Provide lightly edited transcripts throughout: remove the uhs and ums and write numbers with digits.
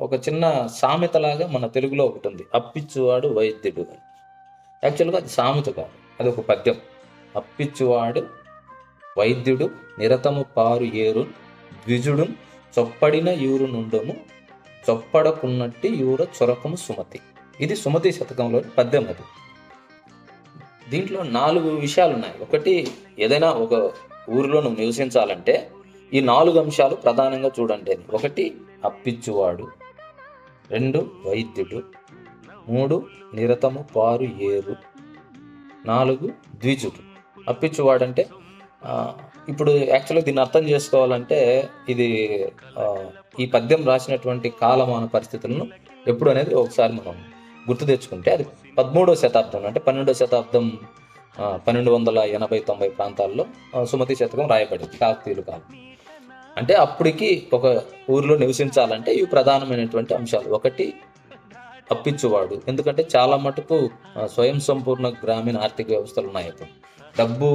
ఒక చిన్న సామెతలాగా మన తెలుగులో ఒకటి ఉంది, అప్పిచ్చువాడు వైద్యుడు అని. యాక్చువల్గా అది సామెత కాదు, అది ఒక పద్యం. అప్పిచ్చువాడు వైద్యుడు నిరతము పారు ఏరు ద్విజుడు చొప్పడిన యూరు నుండుము చొప్పడకున్నట్టి యూర చొరకము సుమతి. ఇది సుమతి శతకంలోని పద్యం. అది దీంట్లో 4 విషయాలు ఉన్నాయి. ఒకటి, ఏదైనా ఒక ఊరిలో నువ్వు నివసించాలంటే ఈ 4 అంశాలు ప్రధానంగా చూడండి. ఒకటి, అప్పిచ్చువాడు. 2, వైద్యుడు. 3, నిరతము పారు ఏరు. 4, ద్విజుడు. అప్పిచ్చువాడంటే ఇప్పుడు యాక్చువల్గా దీన్ని అర్థం చేసుకోవాలంటే ఇది ఈ పద్యం రాసినటువంటి కాలమాన పరిస్థితులను ఎప్పుడు అనేది ఒకసారి మనం గుర్తు తెచ్చుకుంటే అది 13వ శతాబ్దం, అంటే 12వ శతాబ్దం 1280-90 ప్రాంతాల్లో సుమతి శతకం రాయబడింది, కాకతీయుల కాలం. అంటే అప్పటికి ఒక ఊరిలో నివసించాలంటే ఇవి ప్రధానమైనటువంటి అంశాలు. ఒకటి, అప్పిచ్చువాడు. ఎందుకంటే చాలా మటుకు స్వయం సంపూర్ణ గ్రామీణ ఆర్థిక వ్యవస్థలు ఉన్నాయి. అప్పుడు డబ్బు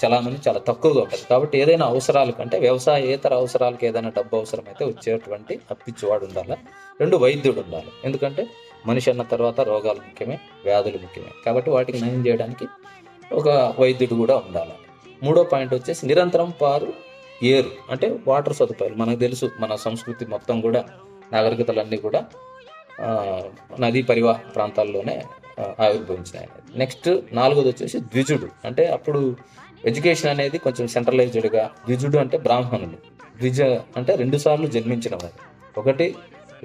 చలామణి చాలా తక్కువగా ఉంటుంది. కాబట్టి ఏదైనా అవసరాల కంటే వ్యవసాయేతర అవసరాలకు ఏదైనా డబ్బు అవసరమైతే వచ్చేటువంటి అప్పిచ్చువాడు ఉండాలి. 2, వైద్యుడు ఉండాలి. ఎందుకంటే మనిషి అన్న తర్వాత రోగాలు ముఖ్యమే, వ్యాధులు ముఖ్యమే. కాబట్టి వాటికి నయం చేయడానికి ఒక వైద్యుడు కూడా ఉండాలి. 3వ పాయింట్ వచ్చేసి నిరంతరం పారు ఏరు, అంటే వాటర్ సదుపాయాలు. మనకు తెలుసు మన సంస్కృతి మొత్తం కూడా నాగరికతలన్నీ కూడా నదీ పరివాహ ప్రాంతాల్లోనే ఆవిర్భవించినాయి. నెక్స్ట్ 4వది వచ్చేసి ద్విజుడు, అంటే అప్పుడు ఎడ్యుకేషన్ అనేది కొంచెం సెంట్రలైజ్డ్గా. ద్విజుడు అంటే బ్రాహ్మణులు. ద్విజ అంటే 2 సార్లు జన్మించిన వారు. ఒకటి,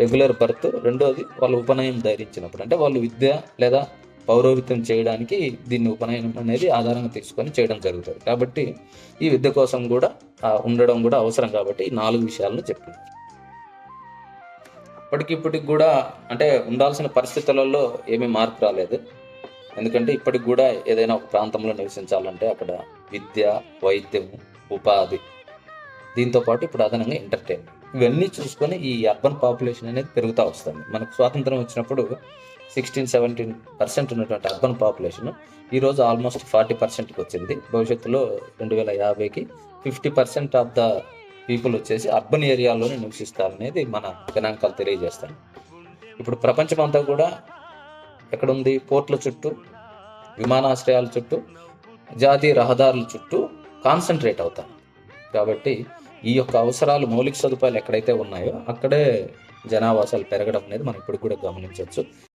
రెగ్యులర్ బర్త్. 2వది వాళ్ళు ఉపనయనం ధరించినప్పుడు, అంటే వాళ్ళు విద్య లేదా పౌరోహిత్యం చేయడానికి దీన్ని ఉపనయనం అనేది ఆధారంగా తీసుకొని చేయడం జరుగుతుంది. కాబట్టి ఈ విద్య కోసం కూడా ఉండడం కూడా అవసరం. కాబట్టి ఈ 4 విషయాలను చెప్పింది. ఇప్పటికి కూడా అంటే ఉండాల్సిన పరిస్థితులలో ఏమీ మార్పు రాలేదు. ఎందుకంటే ఇప్పటికి కూడా ఏదైనా ఒక ప్రాంతంలో నివసించాలంటే అక్కడ విద్య, వైద్యము, ఉపాధి, దీంతోపాటు ఇప్పుడు అదనంగా ఎంటర్టైన్మెంట్, ఇవన్నీ చూసుకొని ఈ అర్బన్ పాపులేషన్ అనేది పెరుగుతూ వస్తుంది. మనకు స్వాతంత్రం వచ్చినప్పుడు 16-17% ఉన్నటువంటి అర్బన్ పాపులేషన్ ఈరోజు ఆల్మోస్ట్ 40%కి వచ్చింది. భవిష్యత్తులో 2050కి 50% ఆఫ్ ద పీపుల్ వచ్చేసి అర్బన్ ఏరియాలోనే నివసిస్తారనేది మన గణాంకాలు తెలియజేస్తాయి. ఇప్పుడు ప్రపంచం అంతా కూడా ఎక్కడుంది? పోర్ట్ల చుట్టూ, విమానాశ్రయాల చుట్టూ, జాతీయ రహదారుల చుట్టూ కాన్సన్ట్రేట్ అవుతారు. కాబట్టి ఈ యొక్క అవసరాలు, మౌలిక సదుపాయాలు ఎక్కడైతే ఉన్నాయో అక్కడే జనావాసాలు పెరగడం అనేది మనం ఇప్పుడు కూడా గమనించవచ్చు.